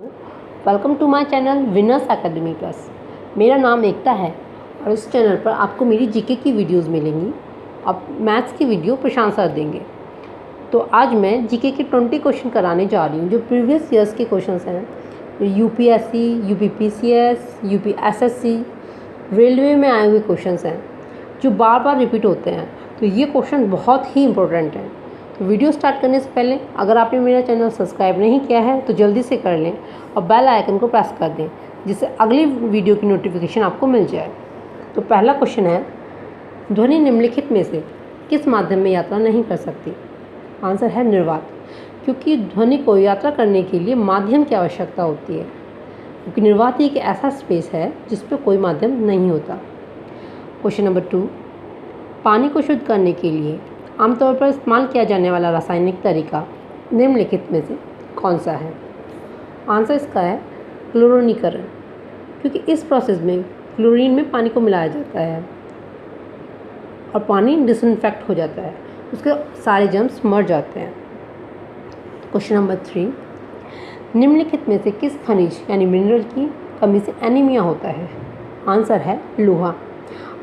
Welcome to my channel winners academy plus. मेरा नाम एकता है और इस चैनल पर आपको मेरी जीके की वीडियोस मिलेंगी। अब मैथ्स की वीडियो प्रशांत सर देंगे। तो आज मैं जीके के 20 क्वेश्चन कराने जा रही हूँ जो प्रीवियस ईयर्स के क्वेश्चंस हैं। यूपीएससी, यूपीपीसीएस, यूपीएसएससी, रेलवे में आए हुए क्वेश्चंस हैं जो बार बार रिपीट होते हैं। तो ये क्वेश्चन बहुत ही इंपॉर्टेंट हैं। तो वीडियो स्टार्ट करने से पहले अगर आपने मेरा चैनल सब्सक्राइब नहीं किया है तो जल्दी से कर लें और बेल आइकन को प्रेस कर दें जिससे अगली वीडियो की नोटिफिकेशन आपको मिल जाए। तो पहला क्वेश्चन है, ध्वनि निम्नलिखित में से किस माध्यम में यात्रा नहीं कर सकती? आंसर है निर्वात, क्योंकि ध्वनि को यात्रा करने के लिए माध्यम की आवश्यकता होती है, क्योंकि निर्वात एक ऐसा स्पेस है जिस पर कोई माध्यम नहीं होता। क्वेश्चन नंबर 2, पानी को शुद्ध करने के लिए आमतौर पर इस्तेमाल किया जाने वाला रासायनिक तरीका निम्नलिखित में से कौन सा है? आंसर इसका है क्लोरीनीकरण, क्योंकि इस प्रोसेस में क्लोरीन में पानी को मिलाया जाता है और पानी डिसइंफेक्ट हो जाता है, उसके सारे जर्म्स मर जाते हैं। क्वेश्चन नंबर 3, निम्नलिखित में से किस खनिज यानी मिनरल की कमी से एनीमिया होता है? आंसर है लोहा।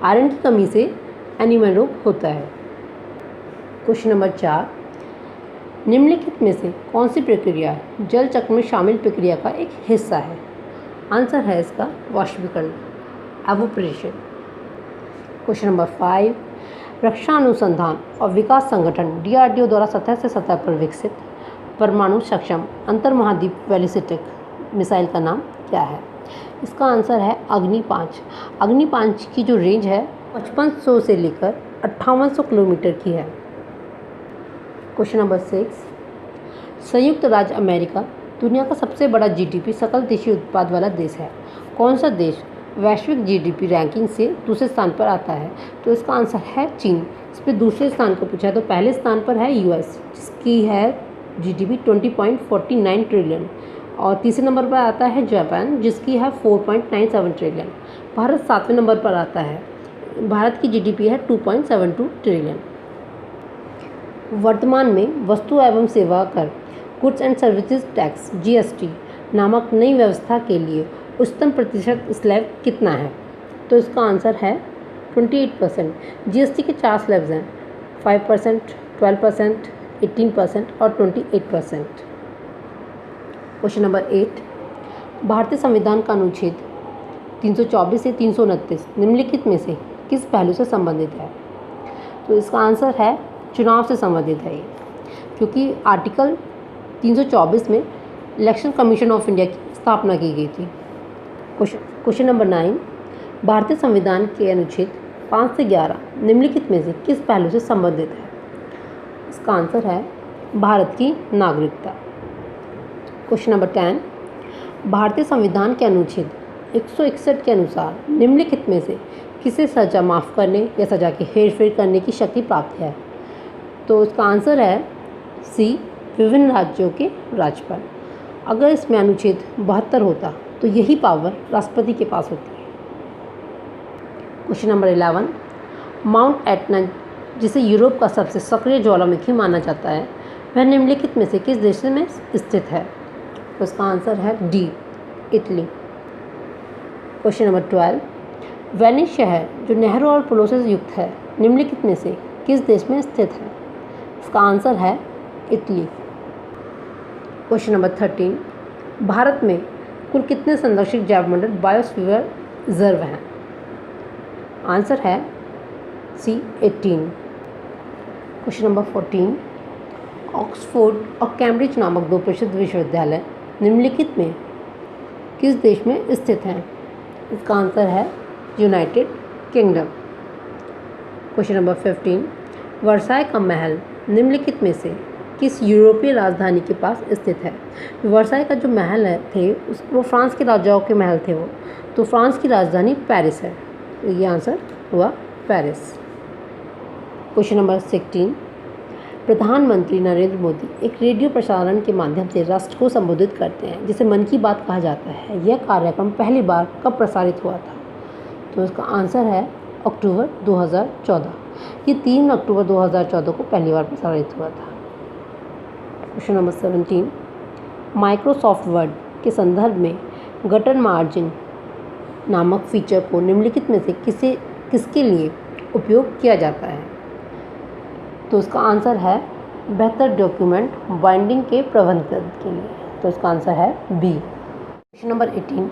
आयरन की कमी से एनीमिया रोग होता है। क्वेश्चन नंबर 4, निम्नलिखित में से कौन सी प्रक्रिया जल चक्र में शामिल प्रक्रिया का एक हिस्सा है? आंसर है इसका वाष्पीकरण, एवोपरेशन। क्वेश्चन नंबर 5, रक्षा अनुसंधान और विकास संगठन DRDO द्वारा सतह से सतह पर विकसित परमाणु सक्षम अंतर्महाद्वीप बैलिस्टिक मिसाइल का नाम क्या है? इसका आंसर है अग्नि 5। अग्नि 5 की जो रेंज है 5500 से लेकर 5800 किलोमीटर की है। क्वेश्चन नंबर 6, संयुक्त राज्य अमेरिका दुनिया का सबसे बड़ा GDP सकल देशी उत्पाद वाला देश है। कौन सा देश वैश्विक GDP रैंकिंग से दूसरे स्थान पर आता है? तो इसका आंसर है चीन। इस पर दूसरे स्थान को पूछा है तो पहले स्थान पर है US, जिसकी है GDP 20.49 ट्रिलियन, और तीसरे नंबर पर आता है जापान, जिसकी है 4.97 ट्रिलियन। भारत 7वें नंबर पर आता है। भारत की GDP है 2.72 ट्रिलियन। वर्तमान में वस्तु एवं सेवा कर goods and services tax GST नामक नई व्यवस्था के लिए उच्चतम प्रतिशत स्लैब कितना है? तो इसका आंसर है 28%। GST के 4 स्लैब्स हैं, 5%, 12%, 18% और 28%। क्वेश्चन नंबर 8, भारतीय संविधान का अनुच्छेद 324 से 329 निम्नलिखित में से किस पहलू से संबंधित है? तो इसका आंसर है चुनाव से संबंधित है ये, क्योंकि आर्टिकल 324 में इलेक्शन कमीशन ऑफ इंडिया की स्थापना की गई थी। क्वेश्चन नंबर 9, भारतीय संविधान के अनुच्छेद 5 से 11 निम्नलिखित में से किस पहलू से संबंधित है? इसका आंसर है भारत की नागरिकता। क्वेश्चन नंबर 10, भारतीय संविधान के अनुच्छेद 161 के अनुसार निम्नलिखित में से किसे सज़ा माफ़ करने या सज़ा की हेरफेर करने की शक्ति प्राप्त है? तो इसका आंसर है C, विभिन्न राज्यों के राज्यपाल। अगर इसमें अनुच्छेद 72 होता तो यही पावर राष्ट्रपति के पास होती है। क्वेश्चन नंबर 11, माउंट एटना जिसे यूरोप का सबसे सक्रिय ज्वालामुखी माना जाता है वह निम्नलिखित में से किस देश में स्थित है? तो इसका आंसर है D, Italy. Question number 12, Venice शहर जो नहरों और पुलों से युक्त है निम्नलिखित में से किस देश में स्थित है? इसका आंसर है इटली। क्वेश्चन नंबर 13, भारत में कुल कितने संरक्षित जैवमंडल बायोस्फीयर रिजर्व हैं? आंसर है C, 18। क्वेश्चन नंबर 14, ऑक्सफोर्ड और कैम्ब्रिज नामक 2 प्रसिद्ध विश्वविद्यालय निम्नलिखित में किस देश में स्थित हैं? इसका आंसर है United kingdom. Question number 15, Versailles का महल निम्नलिखित में से किस यूरोपीय राजधानी के पास स्थित है? वर्साय का जो महल थे वो फ्रांस के राजाओं के महल थे वो, तो फ्रांस की राजधानी पेरिस है। तो ये आंसर हुआ पेरिस। क्वेश्चन नंबर 16, प्रधानमंत्री नरेंद्र मोदी एक रेडियो प्रसारण के माध्यम से राष्ट्र को संबोधित करते हैं जिसे मन की बात कहा जाता है। यह कार्यक्रम पहली बार कब प्रसारित हुआ था? तो इसका आंसर है अक्टूबर 2014। ये 3 अक्टूबर 2014 को पहली बार प्रसारित हुआ था। क्वेश्चन नंबर 17, माइक्रोसॉफ्ट वर्ड के संदर्भ में गटर मार्जिन नामक फीचर को निम्नलिखित में से किसके लिए उपयोग किया जाता है? तो इसका आंसर है बेहतर डॉक्यूमेंट बाइंडिंग के प्रबंधन के लिए। तो इसका आंसर है बी। क्वेश्चन नंबर 18,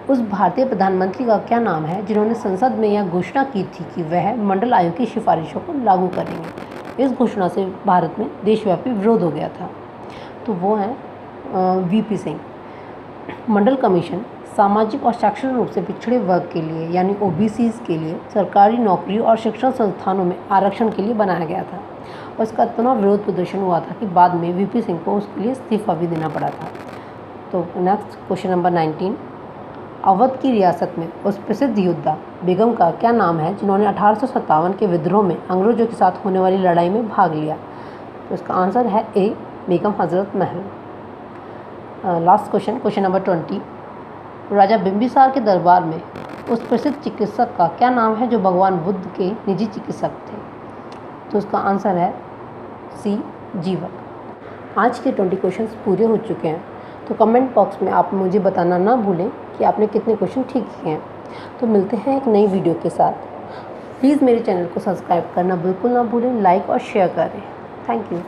उस भारतीय प्रधानमंत्री का क्या नाम है जिन्होंने संसद में यह घोषणा की थी कि वह मंडल आयोग की सिफारिशों को लागू करेंगे? इस घोषणा से भारत में देशव्यापी विरोध हो गया था। तो वो हैं वीपी सिंह। मंडल कमीशन सामाजिक और शैक्षणिक रूप से पिछड़े वर्ग के लिए यानी ओबीसीज के लिए सरकारी नौकरियों और शिक्षण संस्थानों में आरक्षण के लिए बनाया गया था और इसका इतना विरोध प्रदर्शन हुआ था कि बाद में वीपी सिंह को उसके लिए इस्तीफा भी देना पड़ा था। तो नेक्स्ट क्वेश्चन नंबर 19, अवध की रियासत में उस प्रसिद्ध योद्धा बेगम का क्या नाम है जिन्होंने 1857 के विद्रोह में अंग्रेजों के साथ होने वाली लड़ाई में भाग लिया? तो इसका आंसर है ए, Begum Hazrat Mahal. Last question, question number 20, राजा बिंबिसार के दरबार में उस प्रसिद्ध चिकित्सक का क्या नाम है जो भगवान बुद्ध के निजी चिकित्सक थे? तो इसका आंसर है सी, जीवक। आज के 20 क्वेश्चंस पूरे हो चुके हैं। तो कमेंट बॉक्स में आप मुझे बताना ना भूलें कि आपने कितने क्वेश्चन ठीक किए हैं। तो मिलते हैं एक नई वीडियो के साथ। प्लीज़ मेरे चैनल को सब्सक्राइब करना बिल्कुल ना भूलें, लाइक और शेयर करें। Thank you.